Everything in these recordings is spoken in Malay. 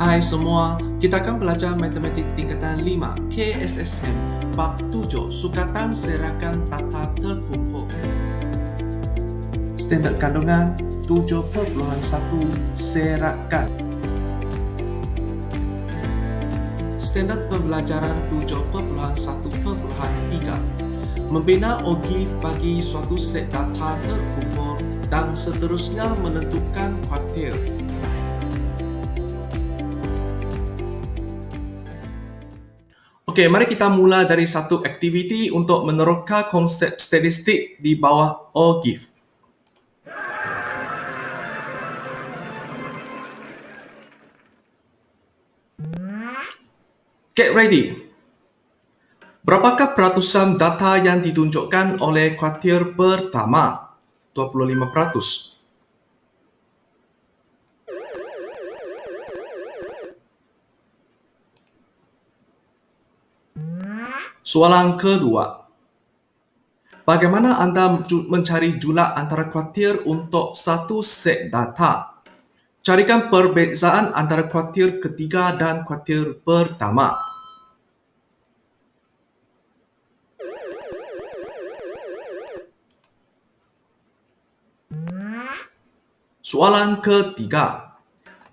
Hai semua, kita akan belajar matematik tingkatan 5 KSSM bab 7 sukatan serakan tata terkumpul. Standard kandungan 7.1 serakan. Standard pembelajaran 7.1.3 membina OGIF bagi suatu set data terkumpul dan seterusnya menentukan kuartil. Okey, mari kita mula dari satu aktiviti untuk meneroka konsep statistik di bawah OGIF. Get ready. Berapakah peratusan data yang ditunjukkan oleh kuartil pertama? 25%. Soalan kedua. Bagaimana anda mencari jumlah antara kuartil untuk satu set data? Carikan perbezaan antara kuartil ketiga dan kuartil pertama. Soalan ketiga.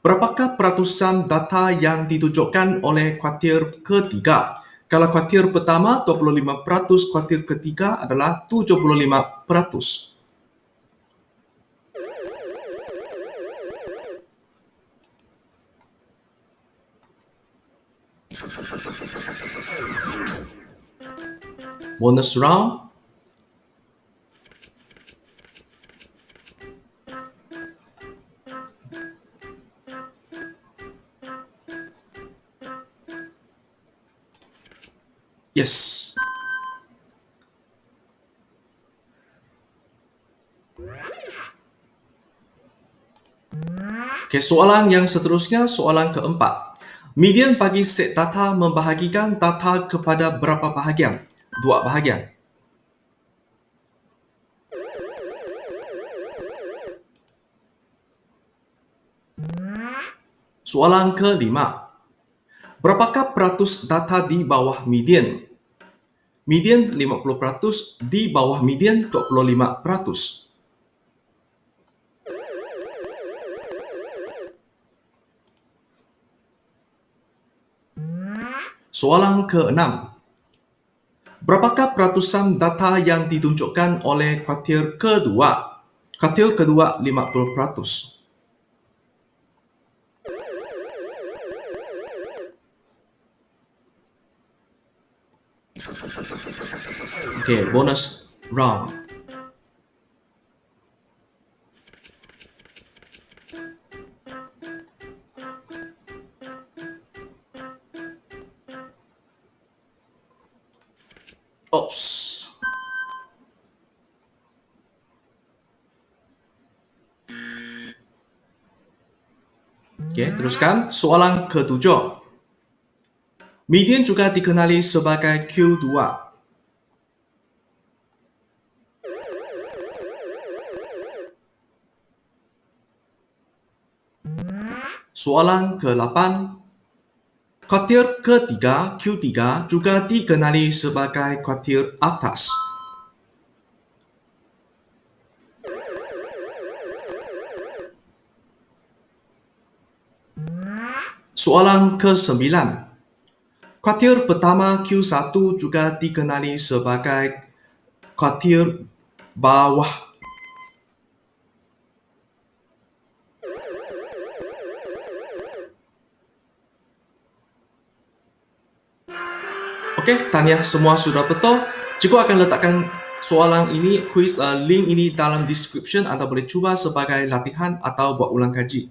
Berapakah peratusan data yang ditunjukkan oleh kuartil ketiga? Kalau kuartil pertama 25%, kuartil ketiga adalah 75%. Bonus round. Yes. Okey, soalan yang seterusnya, soalan keempat. Median bagi set data membahagikan data kepada berapa bahagian? 2 bahagian. Soalan kelima. Berapakah peratus data di bawah median? Median 50%, di bawah median 25%. Soalan ke-6. Berapakah peratusan data yang ditunjukkan oleh kuartil kedua? Kuartil kedua 50%. Okey, bonus round. Oops. Okey, teruskan. Soalan ke-7. Median juga dikenali sebagai Q2. Soalan ke-8. Kuartil ketiga, Q3, juga dikenali sebagai kuartil atas. Soalan ke-9. Kuartil pertama Q1 juga dikenali sebagai kuartil bawah. Okey, tahniah semua sudah betul. Cikgu akan letakkan soalan ini, link ini dalam description. Anda boleh cuba sebagai latihan atau buat ulang kaji.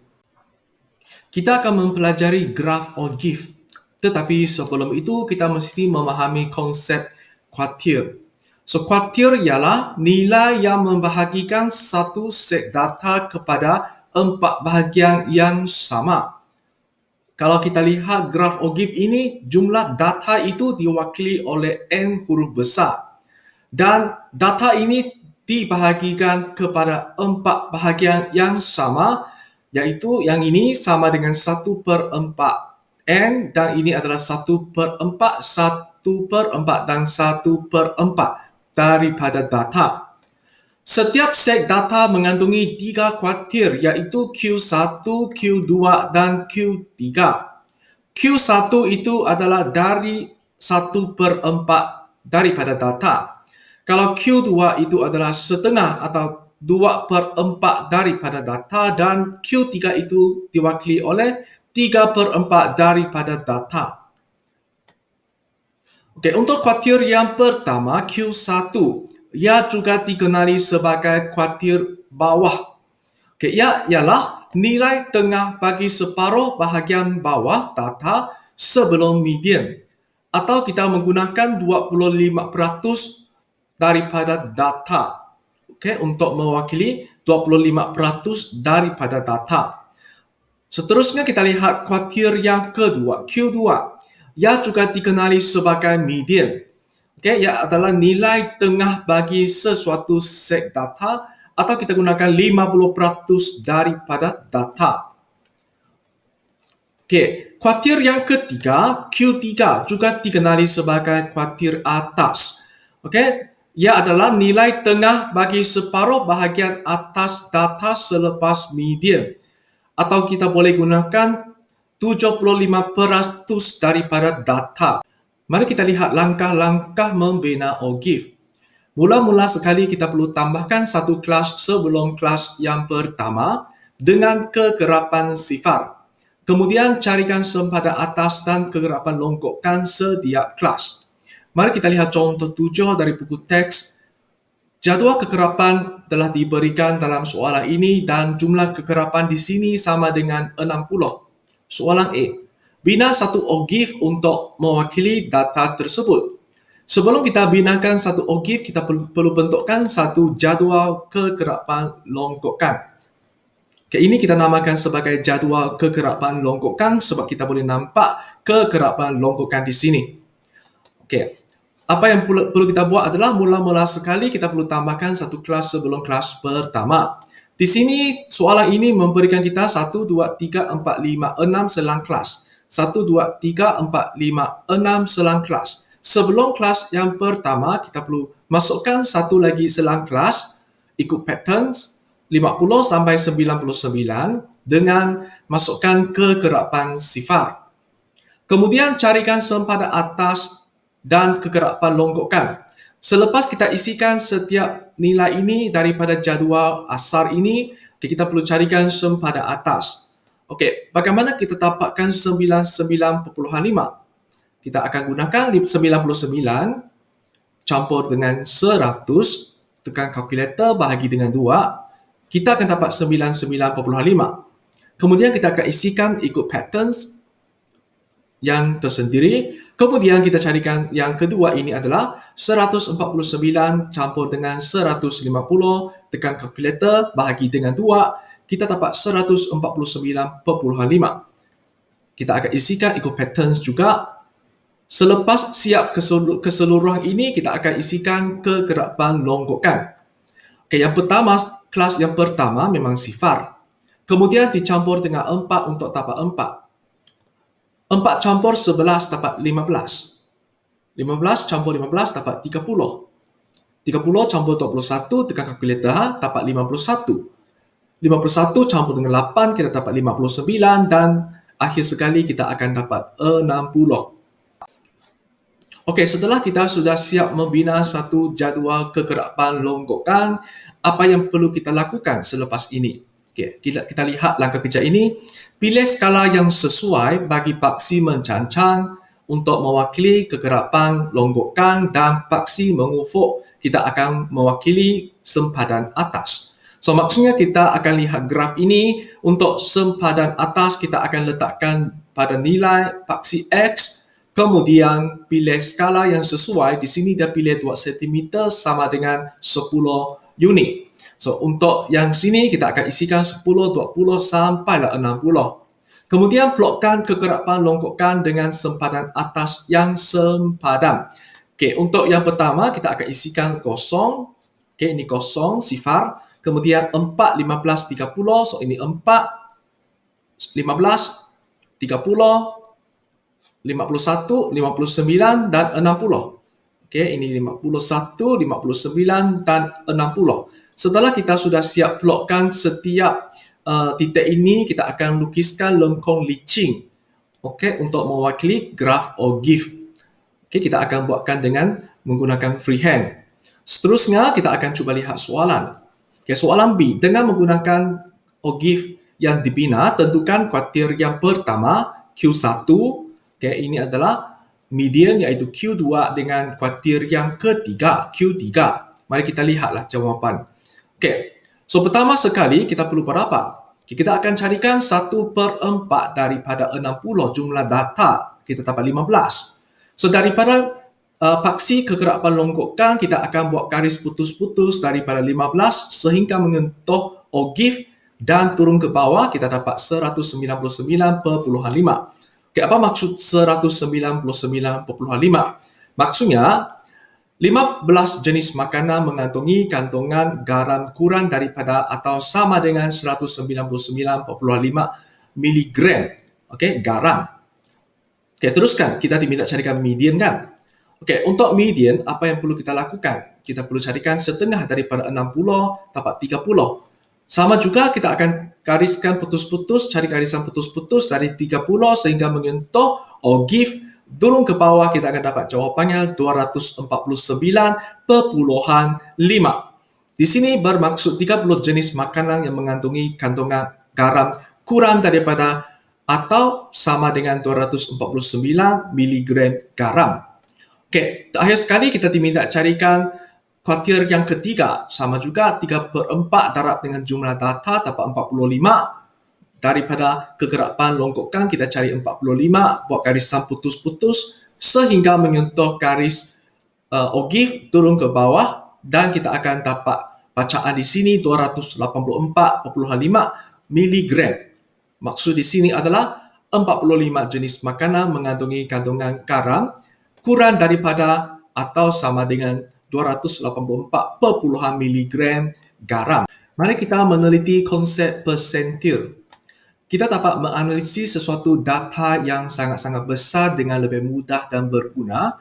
Kita akan mempelajari graf OGIF. Tetapi sebelum itu, kita mesti memahami konsep kuartil. So, kuartil ialah nilai yang membahagikan satu set data kepada 4 bahagian yang sama. Kalau kita lihat graf OGIF ini, jumlah data itu diwakili oleh N huruf besar. Dan data ini dibahagikan kepada 4 bahagian yang sama Iaitu yang ini sama dengan 1/4 N dan ini adalah 1/4, 1/4 dan 1/4 daripada data. Setiap set data mengandungi 3 kuartir iaitu Q1, Q2 dan Q3. Q1 itu adalah dari 1/4 daripada data. Kalau Q2 itu adalah setengah atau 2/4 daripada data dan Q3 itu diwakili oleh 3/4 daripada data. Okey, untuk kuartir yang pertama, Q1, ia juga dikenali sebagai kuartir bawah. Okey, ia ialah nilai tengah bagi separuh bahagian bawah data sebelum median. Atau kita menggunakan 25% daripada data. Okey, untuk mewakili 25% daripada data. Seterusnya kita lihat kuartir yang kedua, Q2. Ia juga dikenali sebagai median. Okey, ia adalah nilai tengah bagi sesuatu set data atau kita gunakan 50% daripada data. Okey, kuartir yang ketiga, Q3 juga dikenali sebagai kuartir atas. Okey, ia adalah nilai tengah bagi separuh bahagian atas data selepas median. Atau kita boleh gunakan 75% daripada data. Mari kita lihat langkah-langkah membina OGIF. Mula-mula sekali kita perlu tambahkan satu kelas sebelum kelas yang pertama dengan kegerapan sifar. Kemudian carikan sempadan atas dan kegerapan longkokkan setiap kelas. Mari kita lihat contoh 7 dari buku teks. Jadual kegerapan telah diberikan dalam soalan ini dan jumlah kegerapan di sini sama dengan 60. Soalan A. Bina satu OGIF untuk mewakili data tersebut. Sebelum kita binakan satu OGIF, kita perlu bentukkan satu jadual kegerapan longkokkan. Okay, ini kita namakan sebagai jadual kegerapan longkokkan sebab kita boleh nampak kegerapan longkokkan di sini. Okay. Apa yang perlu kita buat adalah mula-mula sekali kita perlu tambahkan satu kelas sebelum kelas pertama. Di sini soalan ini memberikan kita 1, 2, 3, 4, 5, 6 selang kelas. 1, 2, 3, 4, 5, 6 selang kelas. Sebelum kelas yang pertama, kita perlu masukkan satu lagi selang kelas ikut patterns 50 sampai 99 dengan masukkan kegerapan sifar. Kemudian carikan sempadan atas dan kegerapan longkokkan. Selepas kita isikan setiap nilai ini daripada jadual asal ini, kita perlu carikan sempadan atas. Okey, bagaimana kita dapatkan 99.5? Kita akan gunakan 99 campur dengan 100, tekan kalkulator bahagi dengan 2, kita akan dapat 99.5. Kemudian kita akan isikan ikut patterns yang tersendiri. Kemudian kita carikan yang kedua ini adalah 149 campur dengan 150, tekan kalkulator bahagi dengan 2, kita dapat 149.5. Kita akan isikan ikut patterns juga. Selepas siap keseluruhan ini, kita akan isikan kegerapan longkokkan. Okay, yang pertama, kelas yang pertama memang sifar. Kemudian dicampur dengan 4 untuk dapat 4. 4 campur 11 dapat 15. 15 campur 15 dapat 30. 30 campur 21 tekan kalkulator dapat 51. 51 campur dengan 8 kita dapat 59 dan akhir sekali kita akan dapat 60. Okey, setelah kita sudah siap membina satu jadual kegerapan longkokkan, apa yang perlu kita lakukan selepas ini? Okey, kita lihat langkah kerja ini. Pilih skala yang sesuai bagi paksi mencancang untuk mewakili kegerapan longkokkan dan paksi mengufuk kita akan mewakili sempadan atas. So, maksudnya kita akan lihat graf ini. Untuk sempadan atas kita akan letakkan pada nilai paksi X. Kemudian pilih skala yang sesuai. Di sini dia pilih 2 cm sama dengan 10 unit. So, untuk yang sini kita akan isikan 10, 20 sampai 60. Kemudian plotkan kegerapan longkokkan dengan sempadan atas yang sempadan. Okey, untuk yang pertama kita akan isikan kosong. Okey, ini kosong, sifar. Kemudian 4, 15, 30. So, ini 4. 15, 30, 51, 59 dan 60. Okey, ini 51, 59 dan 60. Setelah kita sudah siap plotkan setiap titik ini, kita akan lukiskan lengkung licin. Okey, untuk mewakili graf or GIF. Okey, kita akan buatkan dengan menggunakan freehand. Seterusnya, kita akan cuba lihat soalan. Okey, soalan B. Dengan menggunakan OGIF yang dibina, tentukan kuartir yang pertama, Q1. Okey, ini adalah median iaitu Q2 dengan kuartir yang ketiga, Q3. Mari kita lihatlah jawapan. Okey, so pertama sekali kita perlu buat apa? Kita akan carikan 1/4 daripada 60 jumlah data. Kita dapat 15. So daripada paksi kegerapan longgokan, kita akan buat garis putus-putus daripada 15 sehingga menyentuh OGIF dan turun ke bawah, kita dapat 199.5. Okay, apa maksud 199.5? Maksudnya, 15 jenis makanan mengantongi kandungan garam kurang daripada atau sama dengan 199.5 miligram. Okay, garam. Okay, teruskan. Kita diminta carikan median kan? Okay, untuk median, apa yang perlu kita lakukan? Kita perlu carikan setengah daripada 60 dapat 30. Sama juga kita akan gariskan putus-putus, cari garisan putus-putus dari 30 sehingga menyentuh OGIF. Turun ke bawah, kita akan dapat jawapannya 249.5. Di sini bermaksud 30 jenis makanan yang mengandungi kandungan garam kurang daripada atau sama dengan 249 miligram garam. Okey, terakhir sekali kita diminta carikan kuartir yang ketiga. Sama juga 3/4 darab dengan jumlah data dapat 45. Daripada kegerapan longgokan, kita cari 45, buat garisan putus-putus sehingga menyentuh garis OGIF, turun ke bawah dan kita akan dapat bacaan di sini 284.5 miligram. Maksud di sini adalah 45 jenis makanan mengandungi kandungan garam kurang daripada atau sama dengan 284.5 miligram garam. Mari kita meneliti konsep persentil. Kita dapat menganalisis sesuatu data yang sangat-sangat besar dengan lebih mudah dan berguna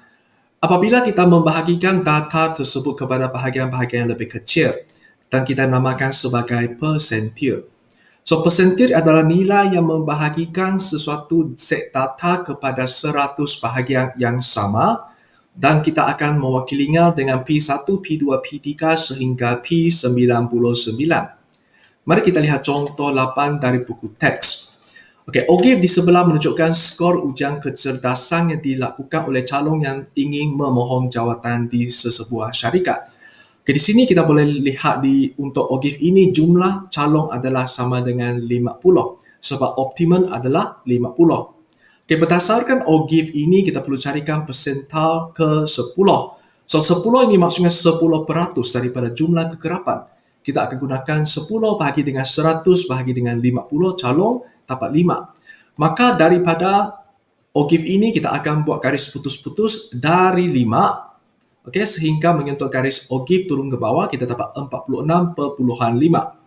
apabila kita membahagikan data tersebut kepada bahagian-bahagian yang lebih kecil dan kita namakan sebagai persentil. So, persentil adalah nilai yang membahagikan sesuatu set data kepada 100 bahagian yang sama dan kita akan mewakilinya dengan P1, P2, P3 sehingga P99. Mari kita lihat contoh 8 dari buku teks. Okey, OGIF di sebelah menunjukkan skor ujian kecerdasan yang dilakukan oleh calon yang ingin memohon jawatan di sesebuah syarikat. Okay, di sini kita boleh lihat untuk OGIF ini jumlah calon adalah sama dengan 50 sebab optimum adalah 50. Okay, berdasarkan OGIF ini kita perlu carikan persentil ke 10. So 10 ini maksudnya 10% daripada jumlah kegerapan. Kita akan gunakan 10 bahagi dengan 100 bahagi dengan 50 calon dapat 5. Maka daripada OGIF ini kita akan buat garis putus-putus dari 5. Okey, sehingga menyentuh garis OGIF turun ke bawah, kita dapat 46.5.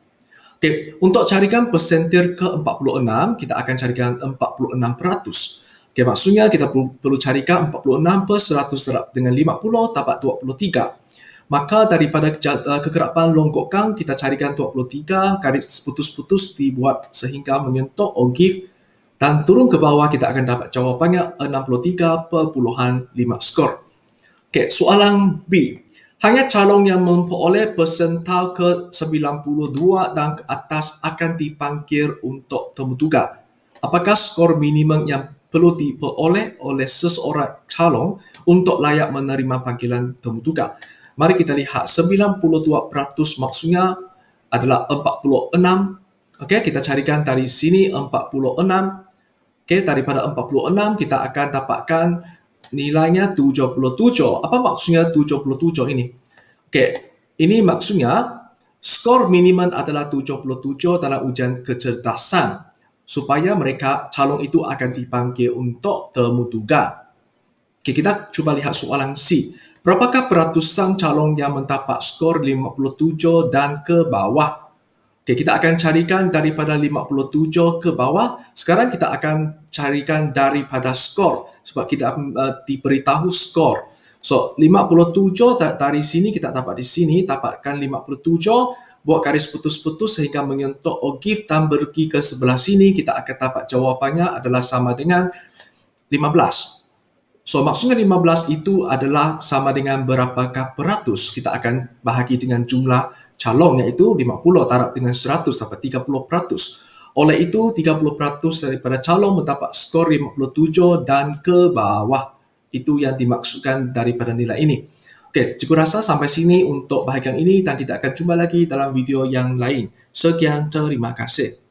Okey, untuk carikan persentil ke-46, kita akan carikan 46%. Okey, maksudnya kita perlu carikan 46/100 dengan 50 dapat 23. Maka daripada kegerapan longgokan, kita carikan 23, garis putus-putus dibuat sehingga menyentuh OGIF dan turun ke bawah, kita akan dapat jawapannya 63.5 skor. Okay, soalan B. Hanya calon yang memperoleh persentil ke-92 dan ke atas akan dipanggil untuk temu tugas. Apakah skor minimum yang perlu diperoleh oleh seseorang calon untuk layak menerima panggilan temu tugas? Mari kita lihat 92% maksudnya adalah 46. Okey, kita carikan dari sini 46. Okey, daripada 46 kita akan dapatkan nilainya 77. Apa maksudnya 77 ini? Okey, ini maksudnya skor minimum adalah 77 dalam ujian kecerdasan supaya mereka calon itu akan dipanggil untuk temu tugas. Okey, kita cuba lihat soalan C. Berapakah peratusan calon yang mendapat skor 57 dan ke bawah? Okey, kita akan carikan daripada 57 ke bawah. Sekarang kita akan carikan daripada skor sebab kita akan diberitahu skor. So, 57 dari sini kita dapat di sini, dapatkan 57, buat garis putus-putus sehingga menyentuh ogif dan pergi ke sebelah sini, kita akan dapat jawapannya adalah sama dengan 15. So, maksudnya 15 itu adalah sama dengan berapakah peratus? Kita akan bahagi dengan jumlah calon iaitu 50 darab dengan 100 dapat 30%. Oleh itu, 30% daripada calon mendapat skor 57 dan ke bawah. Itu yang dimaksudkan daripada nilai ini. Okey, cikgu rasa sampai sini untuk bahagian ini dan kita akan jumpa lagi dalam video yang lain. Sekian, terima kasih.